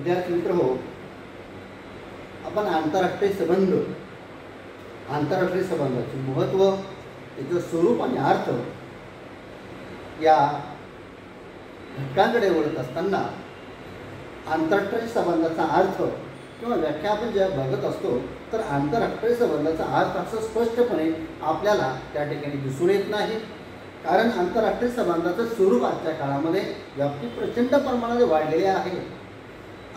विद्यार्थी मित्र हो, आपण आंतरराष्ट्रीय संबंधाचे महत्त्व, त्याचं स्वरूप आणि अर्थ या घटकांकडे वळत असताना आंतरराष्ट्रीय संबंधाचा अर्थ किंवा व्याख्या आपण जेव्हा बघत असतो तर आंतरराष्ट्रीय संबंधाचा अर्थ असं स्पष्टपणे आपल्याला त्या ठिकाणी दिसून येत नाही. कारण आंतरराष्ट्रीय संबंधाचं स्वरूप आजच्या काळामध्ये व्याप्ती प्रचंड प्रमाणात वाढलेले आहे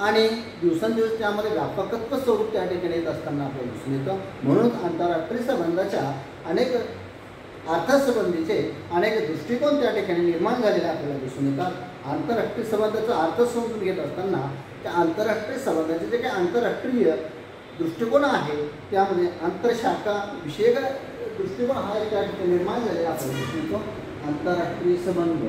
आणि दिवसेंदिवस त्यामध्ये व्यापकत्व स्वरूप त्या ठिकाणी येत असताना आपल्याला दिसून येतं. म्हणून आंतरराष्ट्रीय संबंधाच्या अनेक अर्थसंबंधीचे अनेक दृष्टिकोन त्या ठिकाणी निर्माण झालेले आपल्याला दिसून येतात. आंतरराष्ट्रीय संबंधाचा अर्थ समजून घेत असताना त्या आंतरराष्ट्रीय संबंधाचे जे काही आंतरराष्ट्रीय दृष्टिकोन आहे त्यामध्ये आंतरशाखा विषयक दृष्टिकोन हा त्या ठिकाणी निर्माण झालेला आपल्याला दिसून येतो. आंतरराष्ट्रीय संबंध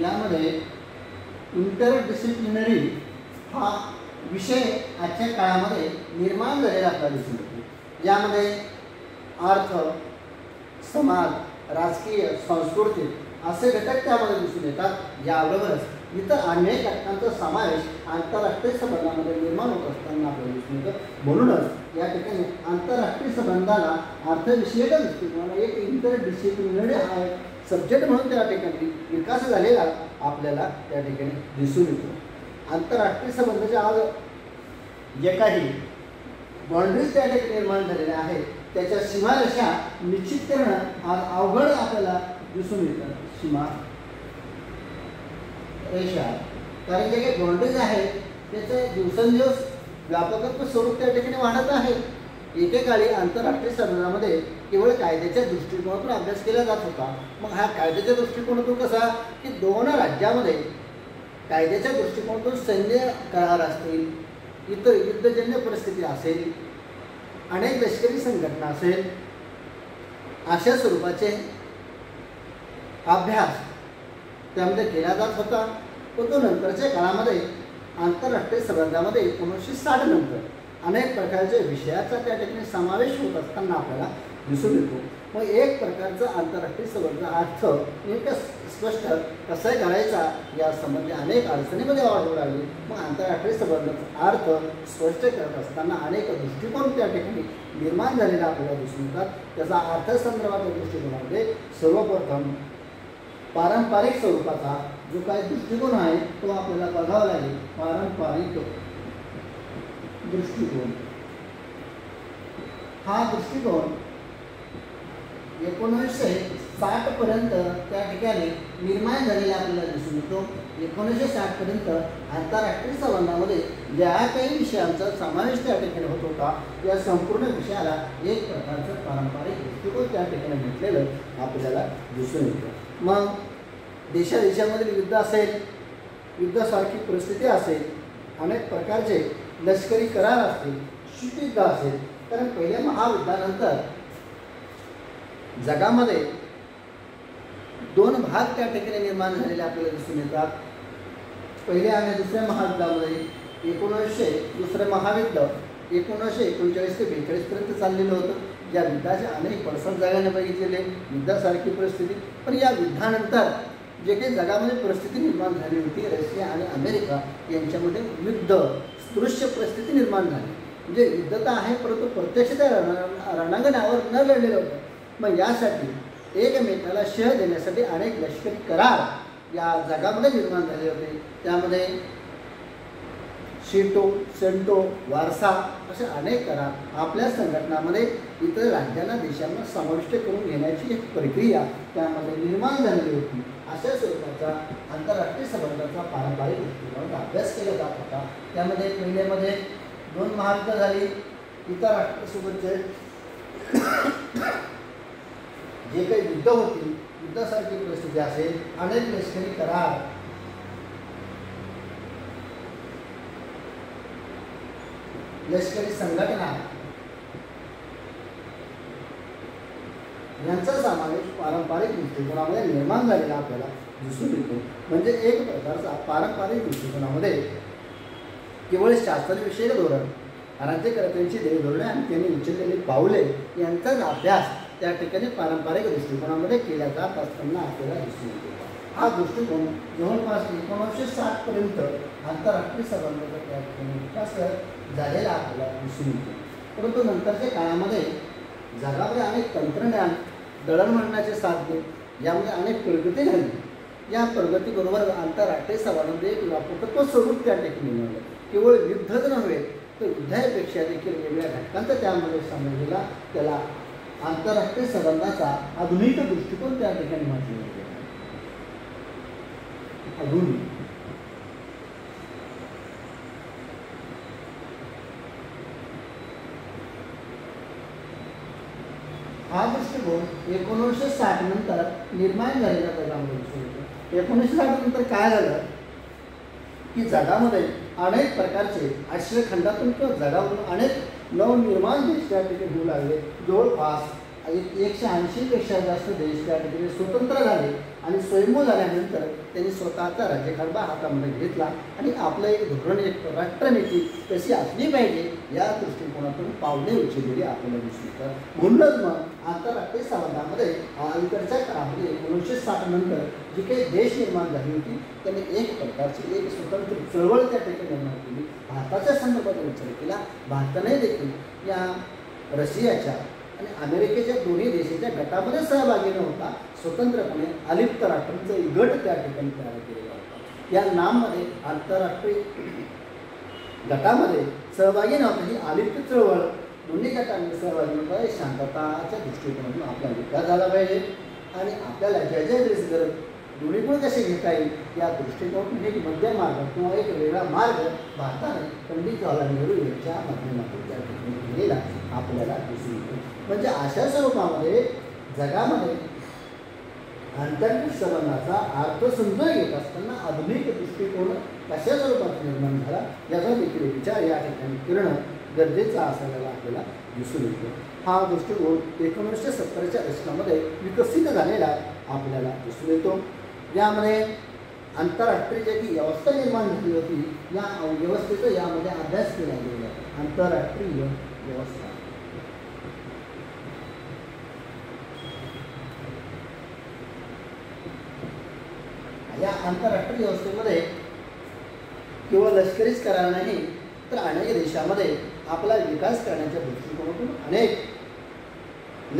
यामध्ये इंटरडिसिप्लिनरी हा विषय आजच्या काळामध्ये निर्माण झालेला आपल्याला दिसून येतो. यामध्ये अर्थ, समाज, राजकीय, सांस्कृतिक असे घटक त्यामध्ये दिसून येतात. याबरोबरच इतर अनेक घटकांचा समावेश आंतरराष्ट्रीय संबंधामध्ये निर्माण होत असताना आपल्याला दिसून येतं. म्हणूनच या ठिकाणी आंतरराष्ट्रीय संबंधाला अर्थविषयक दृष्टिकोनाला एक इंटरडिसिप्लिनरी हा सब्जेक्ट म्हणून त्या ठिकाणी विकास झालेला आपल्याला त्या ठिकाणी दिसून येतो. आंतरराष्ट्रीय संबंधाचे आज जे काही बाउंड्रीज त्या ठिकाणी निर्माण झालेल्या आहेत त्याच्या सीमारेषा निश्चित करणं आज अवघड आपल्याला दिसून येतं. सीमा रेषा, कारण जे काही बाउंड्रीज आहेत त्याचं दिवसेंदिवस व्यापकत्व स्वरूप त्या ठिकाणी वाढत आहे. एकेकाळी आंतरराष्ट्रीय संबंधामध्ये केवळ कायद्याच्या दृष्टिकोनातून अभ्यास केला जात होता. मग हा कायद्याच्या दृष्टिकोनातून कसा की दोन राज्यामध्ये कायद्याच्या दृष्टिकोनातून सैन्य करार असतील, इतर युद्धजन्य परिस्थिती असेल, अनेक लष्करी संघटना असेल, अशा स्वरूपाचे अभ्यास त्यामध्ये केला जात होता. पण तो नंतरच्या काळामध्ये आंतरराष्ट्रीय संबंधामध्ये 1960 नंतर अनेक प्रकारच्या विषयाचा त्या ठिकाणी समावेश होत असताना आपल्याला दिसून येतो. मग एक प्रकारचा आंतरराष्ट्रीय संबंध अर्थ नेमका स्पष्ट कसा करायचा या संबंधी अनेक अडचणीमध्ये वाढवू लागली. मग आंतरराष्ट्रीय संबंधाचा अर्थ स्पष्ट करत असताना अनेक दृष्टिकोन त्या ठिकाणी निर्माण झालेला आपल्याला दिसून येतात. त्याचा अर्थसंदर्भाच्या दृष्टिकोनामध्ये सर्वप्रथम पारंपरिक स्वरूपाचा जो काही दृष्टिकोन आहे तो आपल्याला बघावा लागेल. पारंपरिक दृष्टिकोन हा दृष्टिकोन 1960 पर्यंत त्या ठिकाणी निर्माण झालेला आपल्याला दिसून येतो. 1960 पर्यंत आंतरराष्ट्रीय संबंधामध्ये ज्या काही विषयांचा समावेश त्या ठिकाणी होत होता या संपूर्ण विषयाला एक प्रकारचं पारंपरिक दृष्टिकोन त्या ठिकाणी म्हटलेलं आपल्याला दिसून येतं. मग देशादेशामधील युद्ध असेल, युद्धासारखी परिस्थिती असेल, अनेक प्रकारचे लष्करी करार असतील, शीतयुद्ध असेल, कारण पहिल्या महायुद्धानंतर जगामध्ये दोन भाग त्या ठिकाणी निर्माण झालेले आपल्याला दिसून येतात. पहिल्या आणि दुसऱ्या महायुद्धामध्ये दुसरं महायुद्ध 1939 ते 42 पर्यंत चाललेलं होतं. या युद्धाचे अनेक पडसाद जगाने बघितलेले, युद्धासारखी परिस्थिती. पण या युद्धानंतर जे काही जगामध्ये परिस्थिती निर्माण झाली होती, रशिया आणि अमेरिका यांच्यामध्ये युद्ध दृश्य परिस्थिती निर्माण झाली. म्हणजे युद्ध तर आहे परंतु प्रत्यक्ष त्या रणांगणावर न लढलेलं होतं. मग यासाठी एकमेकाला शह देण्यासाठी अनेक लष्करी करार या जगामध्ये निर्माण झाले होते. त्यामध्ये शेटो, सेंटो, वारसा असे अनेक करार आपल्या संघटनामध्ये इतर राज्यांना, देशांना समाविष्ट करून घेण्याची एक प्रक्रिया त्यामध्ये निर्माण झालेली होती. अशा स्वरूपाचा आंतरराष्ट्रीय संबंधाचा पारंपरिक दृष्टिकोनाचा अभ्यास केला जात होता. त्यामध्ये पहिल्यामध्ये 2 महायुद्ध झाली. इतर राष्ट्रासोबतचे जे काही युद्ध होती, युद्धासारखी परिस्थिती असेल, अनेक लष्करी करार, लष्करी संघटना यांचा समावेश पारंपरिक दृष्टिकोनामध्ये निर्माण झालेला आपल्याला दिसून येतो. म्हणजे एक प्रकारचा पारंपरिक दृष्टिकोनामध्ये केवळ शासनविषयक धोरण, राज्यकर्त्यांची धोरणे आणि त्यांनी उचललेली पावले यांचाच अभ्यास त्या ठिकाणी पारंपरिक दृष्टिकोनामध्ये केला जात असताना आपल्याला दिसून येतो. हा दृष्टिकोन जवळपास 1960 पर्यंत आंतरराष्ट्रीय संबंधाचा त्या ठिकाणी विकास झालेला आपल्याला दिसून येतो. परंतु नंतरच्या काळामध्ये जगामध्ये अनेक तंत्रज्ञान, दळणवळणाचे साधने यामध्ये अनेक प्रगती झाली. या प्रगतीबरोबर आंतरराष्ट्रीय संबंधामध्ये एक व्यापकत्व स्वरूप त्या ठिकाणी मिळालं. केवळ युद्धच नव्हे तर युद्धापेक्षा देखील वेगळ्या घटकांचा त्यामध्ये समजलेला त्याला आंतरराष्ट्रीय संबंधाचा आधुनिक दृष्टिकोन त्या ठिकाणी म्हटले जाते. आधुनिक हा दृष्टिकोन 1960 नंतर निर्माण झालेला जगामध्ये दिसून येतो. 1960 नंतर काय झालं की जगामध्ये अनेक प्रकारचे आशिया खंडातून किंवा जगामधून अनेक नवनिर्माण देश त्या ठिकाणी होऊ लागले. जवळपास 180पेक्षा जास्त देश त्या ठिकाणी स्वतंत्र झाले आणि स्वयंभू झाल्यानंतर त्यांनी स्वतःचा राज्यकारभार हातामध्ये घेतला आणि आपलं एक धोरण, एक राष्ट्रनीती कशी असली पाहिजे या दृष्टिकोनातून पावले उचललेली आपल्याला दिसून येतात. म्हणूनच मग आंतरराष्ट्रीय संबंधामध्ये अलीकडच्या काळामध्ये 1960 नंतर जी काही देश निर्माण झाली होती त्यांनी एक प्रकारची एक स्वतंत्र चळवळ त्या ठिकाणी निर्माण केली. भारताच्या संदर्भात विचार केला. भारताने देखील या रशियाच्या आणि अमेरिकेच्या दोन्ही देशाच्या गटामध्ये सहभागी न होता स्वतंत्रपणे अलिप्त राष्ट्रांचा एक गट त्या ठिकाणी तयार केलेला होता. या नाममध्ये आंतरराष्ट्रीय गटामध्ये सहभागी नव्हता. ही अलिप्त चळवळ दोन्ही गटांमध्ये सहभागी नव्हता. शांतताच्या दृष्टिकोनातून आपला विकास झाला पाहिजे आणि आपल्याला ज्या ज्या गरज दोन्हीकडून कसे घेता येईल या दृष्टिकोनातून एक मध्य मार्ग किंवा एक वेगळा मार्ग भारताने पंडित जवाहरलाल नेहरू यांच्या माध्यमातून त्या ठिकाणी केलेला आपल्याला दिसून येतो. म्हणजे अशा स्वरूपामध्ये जगामध्ये आंतरराष्ट्रीय संबंधाचा अर्थ समजून घेत असताना आधुनिक दृष्टिकोन कशा स्वरूपात निर्माण झाला याचा देखील विचार या ठिकाणी करणं गरजेचं असल्याला आपल्याला दिसून येतो. हा दृष्टिकोन 1970च्या दशकामध्ये विकसित झालेला आपल्याला दिसून येतो. यामध्ये आंतरराष्ट्रीय जी व्यवस्था निर्माण झाली होती या व्यवस्थेचा यामध्ये अभ्यास केला गेला आहे. आंतरराष्ट्रीय व्यवस्था या आंतरराष्ट्रीय व्यवस्थेमध्ये केवळ लष्करीच करार नाही तर अनेक देशामध्ये आपला विकास करण्याच्या दृष्टिकोनातून अनेक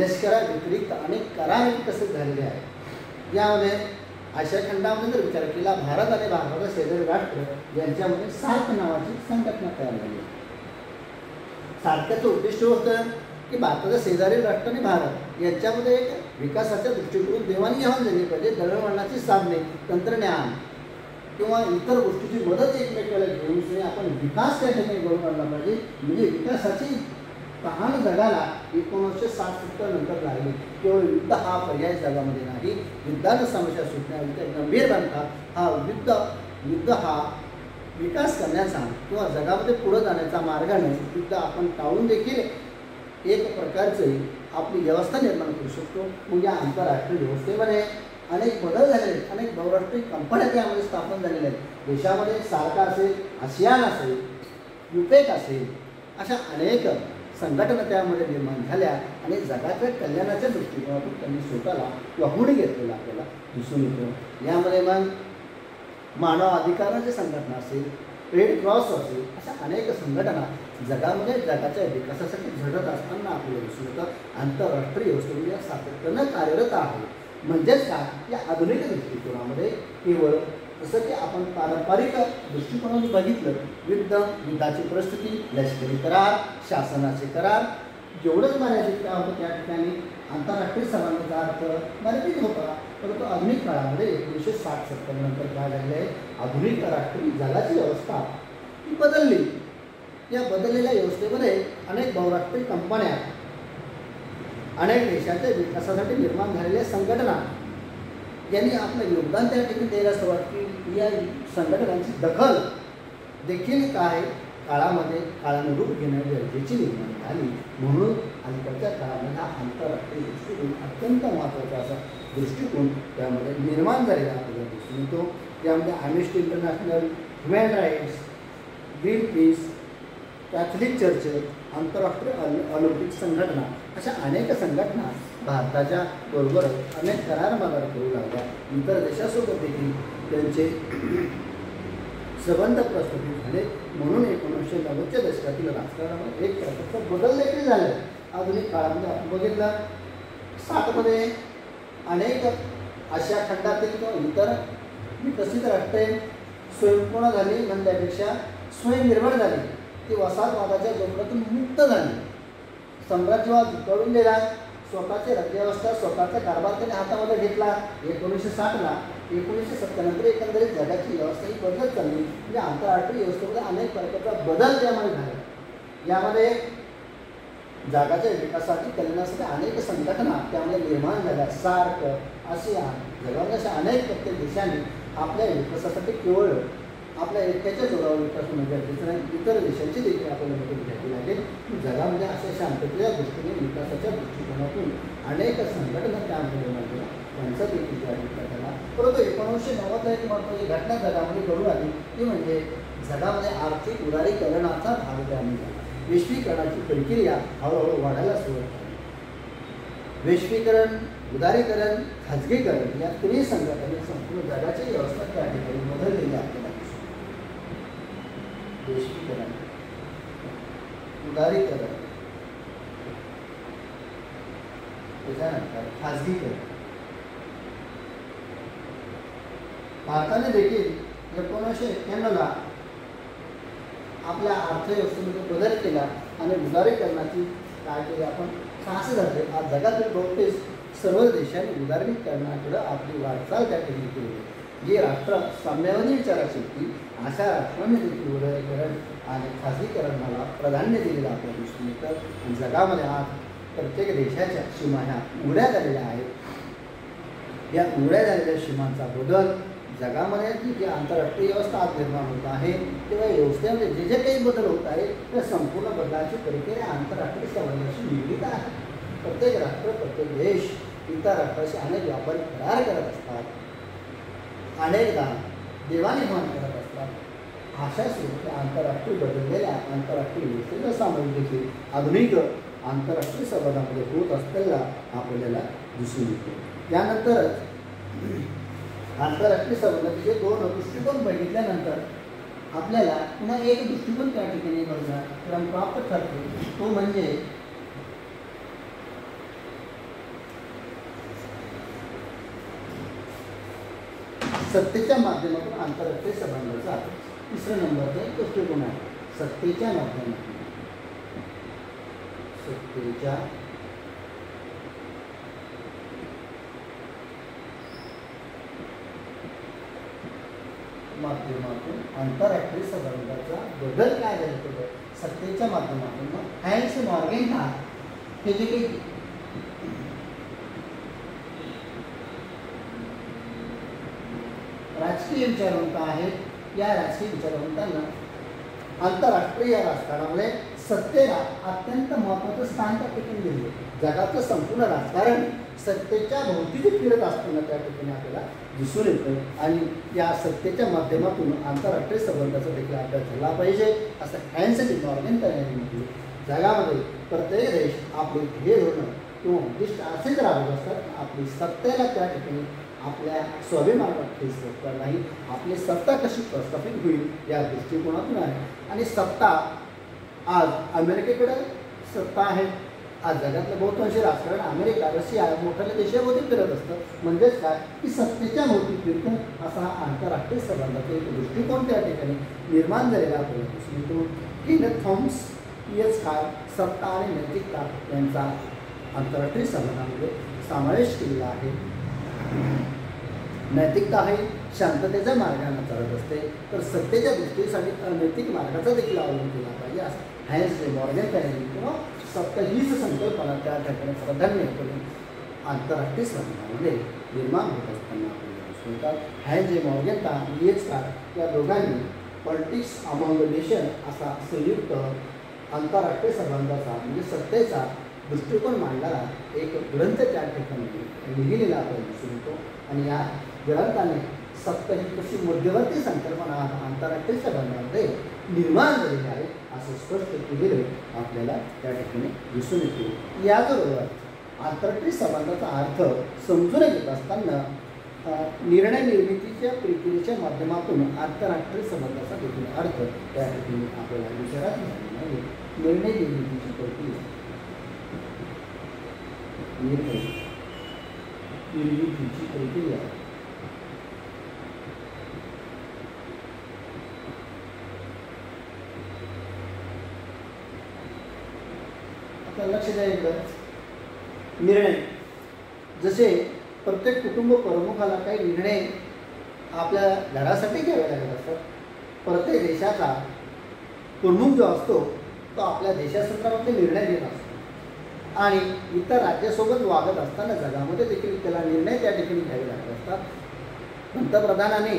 लष्कराव्यतिरिक्त अनेक करार विकसित झालेले आहेत. यामध्ये आशिया खंडामध्ये जर विचार केला भारत आणि भारताचा शेजारी राष्ट्र यांच्यामध्ये सार्क नावाची संघटना तयार झाली. सार्कचं उद्दिष्ट होतं की भारताचा शेजारी राष्ट्र आणि भारत यांच्यामध्ये एक विकासाच्या दृष्टिकोनातून देवाणघेवाण झाली पाहिजे. दळणवळणाची साधने, तंत्रज्ञान किंवा इतर गोष्टीची मदत एकमेकाला घेऊन आपण विकास त्या ठिकाणी घडवून आणला पाहिजे. म्हणजे विकासाची तहान जगाला 1960 नंतर लागली. केवळ युद्ध हा पर्याय जगामध्ये नाही. युद्धानं समस्या सुटण्यामध्ये गंभीर बनता हा युद्ध हा विकास करण्याचा किंवा जगामध्ये पुढे जाण्याचा मार्गाने युद्ध आपण टाळून देखील एक प्रकारचे आपली व्यवस्था निर्माण करू शकतो. मग या आंतरराष्ट्रीय व्यवस्थेमध्ये अनेक बदल झालेले आहेत. अनेक बहुराष्ट्रीय कंपन्या त्यामध्ये स्थापन झालेल्या आहेत. देशामध्ये सार्का असेल, आसियान असेल, युपेक असेल, अशा अनेक संघटना त्यामध्ये निर्माण झाल्या आणि जगाच्या कल्याणाच्या दृष्टिकोनातून त्यांनी स्वतःला वाहून घेतलेला आपल्याला दिसून येतो. यामध्ये मग मानव अधिकाराच्या संघटना असेल, रेड क्रॉस असेल, अशा अनेक संघटना जगामध्ये जगाच्या विकासासाठी झटत असताना आपल्याला दिसून येतं. आंतरराष्ट्रीय व्यवस्थेमध्ये सातत्यानं कार्यरत आहे. म्हणजेच काय या आधुनिक दृष्टिकोनामध्ये केवळ जसं की आपण पारंपरिक दृष्टिकोनाने बघितलं युद्धाची परिस्थिती, लष्करी करार, शासनाचे करार जेवढंच मर्यादित काय होतं त्या ठिकाणी आंतरराष्ट्रीय संबंधाचा अर्थ मर्यादित होता. परंतु आधुनिक काळामध्ये 1960-70 नंतर काय झाले आहे आधुनिक राष्ट्रीय जगाची व्यवस्था ही बदलली. या बदललेल्या व्यवस्थेमध्ये अनेक बहुराष्ट्रीय कंपन्या, अनेक देशाच्या विकासासाठी निर्माण झालेल्या संघटना यांनी आपलं योगदान त्या ठिकाणी द्यायला सुरुवात केली. या संघटनांची दखल देखील काय काळामध्ये काळानुरूप घेणं गरजेची निर्माण झाली. म्हणून अलीकडच्या काळामध्ये हा आंतरराष्ट्रीय दृष्टिकोन अत्यंत महत्त्वाचा असा दृष्टिकोन त्यामध्ये निर्माण झालेला आपल्याला दिसून येतो. त्यामध्ये Amnesty International, human rights, Greenpeace, Catholic church, आंतरराष्ट्रीय ऑलिम्पिक संघटना अशा अनेक संघटना भारताच्या बरोबरच अनेक करार मागार करू लागल्या. इतर देशासोबत देखील त्यांचे संबंध प्रस्थापित झाले. म्हणून 1990च्या दशकातील राजकारणामध्ये एक प्रकारचा बदल देखील झाला. आधुनिक काळामध्ये आपण बघितलं 60मध्ये अनेक आशिया खंडातील किंवा इतर विकसित राष्ट्रे स्वयंपूर्ण झाली म्हणण्यापेक्षा स्वयंनिर्भर झाली. ती वसाहतवादाच्या जोखडातून मुक्त झाली. साम्राज्यवाद कळून गेला. स्वतःची राज्यव्यवस्था स्वतःचा कारभार त्याने हातामध्ये घेतला. 1960ला 1970 नंतर एकंदरीत जगाची व्यवस्था ही बदलत चालली. म्हणजे आंतरराष्ट्रीय व्यवस्थेमध्ये अनेक प्रकारचा बदल त्यामध्ये झाला. यामध्ये जगाच्या विकासासाठी कल्याणासाठी अनेक संघटना त्यामध्ये निर्माण झाल्या. सार्क, आसियान, जगामध्ये अशा अनेक प्रत्येक देशांनी आपल्या विकासासाठी केवळ आपल्या एकट्याच्या जोरावर विकास होणं गरजेचं नाही, इतर देशांची देखील आपल्याला मदत घ्यावी लागेल. जगामध्ये अशा शांततेच्या दृष्टीने विकासाच्या दृष्टिकोनातून अनेक संघटना त्यामध्ये निर्माण केल्या. त्यांचा देखील त्या झाला. परंतु 1990ला एक महत्त्वाची घटना जगामध्ये घडून आली ती म्हणजे जगामध्ये आर्थिक उदारीकरणाचा भाग त्यामध्ये झाला. वैश्वीकरणाची प्रक्रिया हळूहळू वाढायला सुरुवात झाली. वैश्वीकरण, उदारीकरण, खाजगीकरण या तिन्ही संघटनेने संपूर्ण जगाची व्यवस्था त्या ठिकाणी बदललेली आपल्याला दिसते. वैश्वीकरण, उदारीकरण, त्याच्यानंतर खाजगीकरण. भारताने देखील 1991ला आपल्या अर्थव्यवस्थेमध्ये बदल केला आणि उदारीकरणाची काय केली आपण साहस झाले. आज जगातील बहुतेक सर्व देशांनी उदारीकरणाकडे आपली वाटचाल त्या ठिकाणी केली. जी राष्ट्र साम्यवादी विचाराची होती अशा राष्ट्रांनी देखील उदारीकरण आणि खाजगीकरणाला प्राधान्य दिलेलं आपल्याला दिसून येतं. जगामध्ये आज प्रत्येक देशाच्या सीमा ह्या उघड्या झालेल्या आहेत. या उघड्या झालेल्या सीमांचा बदल जगामध्ये जी आंतरराष्ट्रीय व्यवस्था आज निर्माण होत आहे तेव्हा व्यवस्थेमध्ये जे जे काही बदल होत आहे त्या संपूर्ण बदलाची प्रक्रिया आंतरराष्ट्रीय संबंधाशी निगडीत आहे. प्रत्येक राष्ट्र, प्रत्येक देश इतर राष्ट्राशी अनेक व्यापारी करार करत असतात, अनेकदा देवाणघेवाण करत असतात. अशा स्वरूपाच्या आंतरराष्ट्रीय बदललेल्या आंतरराष्ट्रीय व्यवस्थेचा सामावेश देखील आधुनिक आंतरराष्ट्रीय संबंधामध्ये होत असलेला आपल्याला दिसून येतो. त्यानंतरच आंतरराष्ट्रीय संबंधाचे दोन दृष्टिकोन बघितल्यानंतर आपल्याला पुन्हा एक दृष्टिकोन त्या ठिकाणी प्राप्त ठरतो. तो म्हणजे सत्तेच्या माध्यमातून आंतरराष्ट्रीय संबंधाचा तिसऱ्या नंबरचा एक दृष्टिकोन आहे. सत्तेच्या माध्यमातून आंतरराष्ट्रीय संबंधाचा बदल काय झाला होतं सत्तेच्या माध्यमातून. हॅन्स मॉर्गेंटा हे जे काही राजकीय विचारवंत आहेत या राजकीय विचारवंतांना आंतरराष्ट्रीय राजकारणामध्ये सत्तेला अत्यंत महत्त्वाचं स्थान त्या ठिकाणी दिले. जगाचं संपूर्ण राजकारण सत्तेच्या भोवती फिरत असताना त्या ठिकाणी आपल्याला दिसून येतं आणि या सत्तेच्या माध्यमातून आंतरराष्ट्रीय संबंधाचा देखील अभ्यास झाला पाहिजे असं हॅन्स मॉर्गेंटा यांनी म्हटलं. जगामध्ये प्रत्येक देश आपले ध्येय धोरण किंवा उद्दिष्ट असेच राबवत असतात. आपली सत्तेला त्या ठिकाणी आपल्या स्वाभिमानात ठेच होणार नाही. आपली सत्ता कशी प्रस्थापित होईल या दृष्टिकोनातून आहे. आणि सत्ता आज अमेरिकेकडे सत्ता आहे. आज जगातलं बहुतांशी राजकारण अमेरिका, रशिया मोठ्या देशाभोवती फिरत असतं. म्हणजेच काय की सत्तेच्या भोवती फिरतं असा हा आंतरराष्ट्रीय संबंधाचा एक दृष्टिकोन त्या ठिकाणी निर्माण झालेला आपल्याला दिसून येतो. केनेथ थॉमस हेच काय सत्ता आणि नैतिकता यांचा आंतरराष्ट्रीय संबंधामध्ये समावेश केलेला आहे. नैतिकता ही शांततेच्या मार्गाने चालत असते तर सत्तेच्या दृष्टीसाठी अनैतिक मार्गाचा देखील अवलंब केला पाहिजे असं हॅन्स मॉर्गेंटा यांनी किंवा सत्ता हीच संकल्पना त्या ठिकाणी प्राधान्य करून आंतरराष्ट्रीय संबंधामध्ये निर्माण होत असताना आपल्याला दिसून येतात. हॅन्स मॉर्गेंटा हेच काय या दोघांनी पॉलिटिक्स अमॉंग नेशन असा संयुक्त आंतरराष्ट्रीय संबंधाचा म्हणजे सत्तेचा दृष्टिकोन मांडणारा एक ग्रंथ त्या ठिकाणी लिहिलेला आपल्याला दिसून येतो. आणि या ग्रंथाने सत्ता ही कशी मध्यवर्ती संकल्पना आंतरराष्ट्रीय संबंधामध्ये निर्माण झालेले आहे असं स्पष्ट केलेलं आपल्याला त्या ठिकाणी दिसून येते. याचबरोबर आंतरराष्ट्रीय संबंधाचा अर्थ समजून घेत असताना निर्णय निर्मितीच्या प्रक्रियेच्या माध्यमातून आंतरराष्ट्रीय संबंधाचा देखील अर्थ त्या ठिकाणी आपल्याला विचारात घ्यावा लागेल. निर्णय निर्मितीची प्रक्रिया, निर्णय निर्मितीची प्रक्रिया आता लक्ष द्या इकडं. निर्णय जसे प्रत्येक कुटुंब प्रमुखाला काही निर्णय आपल्या घरासाठी घ्यावे लागत असतात. प्रत्येक देशाचा प्रमुख जो असतो तो आपल्या देशासंदर्भातले निर्णय घेत असतो आणि इतर राज्यासोबत वागत असताना जगामध्ये देखील त्याला निर्णय त्या ठिकाणी घ्यावे लागत असतात. पंतप्रधानाने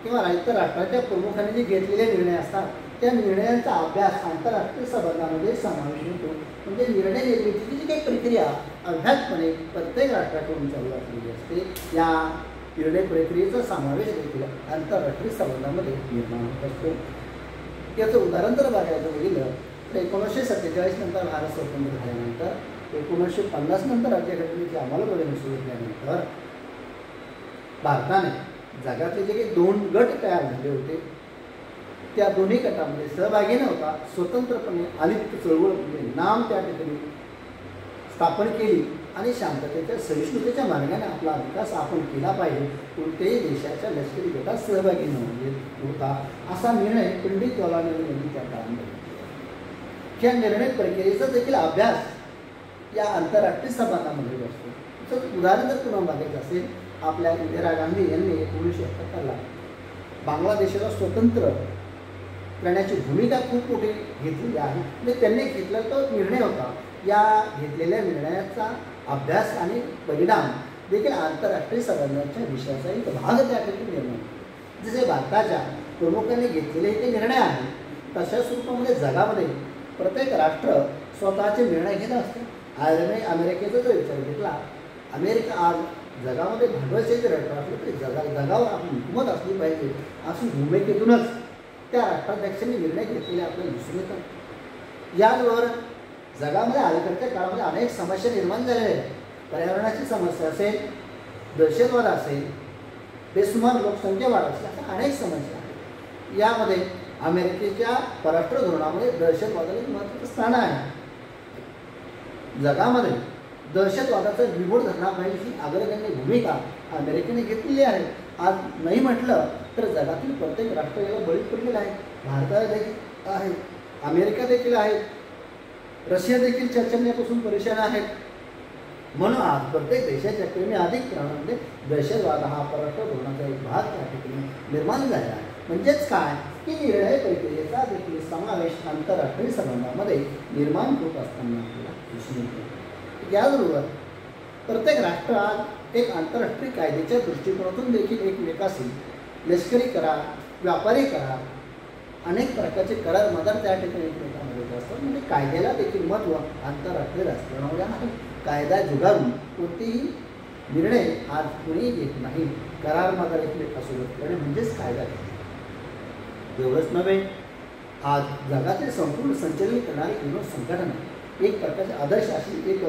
किंवा इतर राष्ट्राच्या प्रमुखांनी जे घेतलेले निर्णय असतात त्या निर्णयांचा अभ्यास आंतरराष्ट्रीय संबंधामध्ये समावेश होतो. म्हणजे निर्णय निर्मितीची जी काही प्रक्रिया अभ्यासपणे प्रत्येक राष्ट्राकडून चालू असलेली असते. या निर्णय प्रक्रियेचा समावेश देखील आंतरराष्ट्रीय संबंधामध्ये निर्माण होत असतो. याचं उदाहरण जर बघायचं गेलं तर 1947 नंतर भारत स्वतंत्र झाल्यानंतर 1950 नंतर राज्यघटनेची अंमलबजावणी सुरू केल्यानंतर भारताने जगातले जे काही 2 गट तयार झाले होते त्या दोन्ही गटामध्ये सहभागी नव्हता स्वतंत्रपणे आलिप्त चळवळ म्हणजे नाम त्या ठिकाणी स्थापन केली आणि शांततेच्या सहिष्णुतेच्या मार्गाने आपला विकास आपण केला पाहिजे. कोणत्याही देशाच्या लष्करी गटात सहभागी नव्हता असा निर्णय पंडित जवाहरलाल नेहरू यांनी त्या काळामध्ये घेतला. या निर्णय प्रक्रियेचा देखील अभ्यास या आंतरराष्ट्रीय संबंधामध्ये असतो. त्याचं उदाहरण जर पुन्हा बघायचं असेल आपल्या इंदिरा गांधी यांनी 1971ला बांगलादेशाला स्वतंत्र करण्याची भूमिका खूप मोठी घेतलेली आहे. म्हणजे त्यांनी घेतलेला तो निर्णय होता. या घेतलेल्या निर्णयाचा अभ्यास आणि परिणाम देखील आंतरराष्ट्रीय संबंधांच्या विषयाचा एक भाग त्या ठिकाणी निर्माण होतो. जसे भारताच्या प्रमुखांनी घेतलेले ते निर्णय आहेत तशा स्वरूपामध्ये जगामध्ये प्रत्येक राष्ट्र स्वतःचे निर्णय घेत असते. आज अमेरिकेचा जर विचार घेतला अमेरिका आज जगामध्ये भांडवलशाही राष्ट्र असलं तरी जगावर आपली हुकूमत असली पाहिजे अशी भूमिकेतूनच त्या राष्ट्राध्यक्षांनी निर्णय घेतलेले आपल्याला दिसून येतात. याचबरोबर जगामध्ये अलीकडच्या काळामध्ये अनेक समस्या निर्माण झालेल्या आहेत. पर्यावरणाची समस्या असेल, दहशतवाद असेल, बेसुमार लोकसंख्या वाढ असेल, अशा अनेक समस्या आहेत. यामध्ये अमेरिकेच्या परराष्ट्र धोरणामध्ये दहशतवादाला एक महत्त्वाचं स्थान आहे. जगामध्ये दहशतवादाचा बिमोड धरण्याची अग्रगण्य भूमिका अमेरिकेने घेतलेली आहे. आज नाही म्हटलं तर जगातील प्रत्येक राष्ट्र याला बळी पडलेला आहे. भारत देखील आहे, अमेरिका देखील आहे, रशिया देखील चर्चेपासून परेशान आहेत. म्हणून आज प्रत्येक देशाच्या कमी अधिक प्रमाणामध्ये दहशतवाद हा परराष्ट्र धोरणाचा एक भाग त्या ठिकाणी निर्माण झाला आहे. म्हणजेच काय की निर्णय प्रक्रियेचा देखील समावेश आंतरराष्ट्रीय संबंधामध्ये निर्माण होत असताना आपल्याला दिसून येतो. याचबरोबर प्रत्येक राष्ट्र आज एक आंतरराष्ट्रीय कायद्याच्या दृष्टिकोनातून देखील एकमेकाशी लष्करी करार, व्यापारी करार, अनेक प्रकारचे करार मदार त्या ठिकाणी एकमेकांमध्ये होत असतात. म्हणजे कायद्याला देखील महत्त्व आंतरराष्ट्रीय राजकारणामध्ये आहे. कायदा जुगारून कोणतेही निर्णय आज कोणीही घेत नाही. करार मदार एकमेकांसोबत करणे म्हणजेच कायदा. एवढंच नव्हे, आज जगातील संपूर्ण संचलन करणारी युनो संघटना एक प्रकारचे आदर्श अशी एक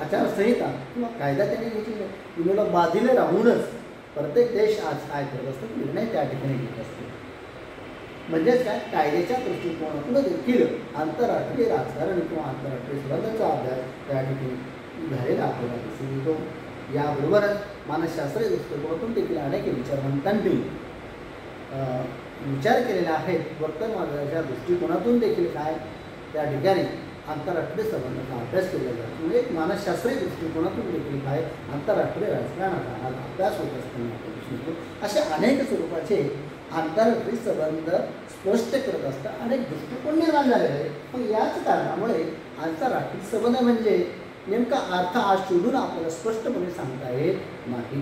आचारसंहिता किंवा कायदा त्यांनी घेतलेला युनोला बाधिले राहूनच प्रत्येक देश आज काय करत असतो निर्णय त्या ठिकाणी घेत असतो. म्हणजेच काय कायद्याच्या दृष्टिकोनातून देखील आंतरराष्ट्रीय राजकारण किंवा आंतरराष्ट्रीय संबंधांचा अभ्यास त्या ठिकाणी झालेला आपल्याला दिसून येतो. याबरोबरच मानसशास्त्रीय दृष्टिकोनातून देखील अनेक विचारवंतांनी विचार केलेला आहे. वर्तमानाच्या दृष्टिकोनातून देखील काय त्या ठिकाणी आंतरराष्ट्रीय संबंधांचा अभ्यास केला जातो. म्हणजे एक मानसशास्त्रीय दृष्टिकोनातून देखील काय आंतरराष्ट्रीय राजकारणाचा आज अभ्यास होत असताना दिसून येतो. असे अनेक स्वरूपाचे आंतरराष्ट्रीय संबंध स्पष्ट करत असतात. अनेक दृष्टिकोन निर्माण झालेले आहेत. पण याच कारणामुळे आंतरराष्ट्रीय संबंध म्हणजे नेमका अर्थ आज शोधून आपल्याला स्पष्टपणे सांगता येत नाही.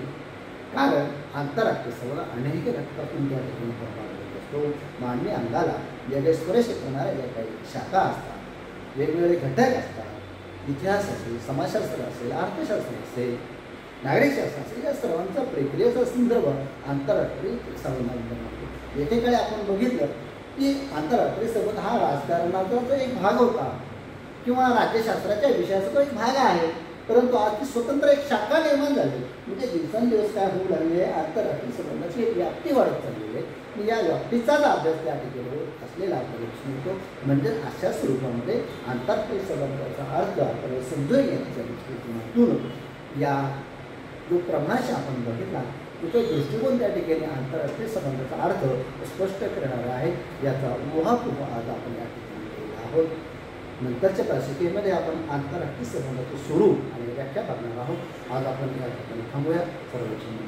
कारण आंतरराष्ट्रीय संबंध अनेक घटकातून त्या ठिकाणी प्रभावित असतो. मानवी अंगाला ज्या काही स्पर्श करणाऱ्या ज्या काही शाखा असतात, वेगवेगळे घटक असतात, इतिहास असेल, समाजशास्त्र असेल, अर्थशास्त्र असेल, नागरिकशास्त्र असेल, या सर्वांचा प्रक्रियेचा संदर्भ आंतरराष्ट्रीय संबंधांमध्ये लागतो. एकेकाळी आपण बघितलं की आंतरराष्ट्रीय संबंध हा राजकारणाचा जो एक भाग होता किंवा राज्यशास्त्राच्या विषयाचा तो एक भाग आहे, परंतु आज ती स्वतंत्र एक शाखा निर्माण झाली. म्हणजे दिवसेंदिवस काय होऊ लागले, आंतरराष्ट्रीय संबंधाची एक व्याप्ती वाढत चाललेली आहे. या व्याप्तीचाच अभ्यास त्या ठिकाणी होत असलेला आपल्याला दिसून येतो. म्हणजे अशा स्वरूपामध्ये आंतरराष्ट्रीय संबंधाचा अर्थ आपल्याला समजून घेण्याच्या दृष्टिकोनातून या जो प्रभाष आपण बघितला तो दृष्टिकोन त्या ठिकाणी आंतरराष्ट्रीय संबंधाचा अर्थ स्पष्ट करणारा आहे. याचा ऊहापोह आज आपण या ठिकाणी केलेला आहोत. नंतरच्या प्रशिक्षेमध्ये आपण आंतरराष्ट्रीय संबंधाचे स्वरूप आणि व्याख्या करणार आहोत. आज आपण या ठिकाणी थांबूया. सर्वजण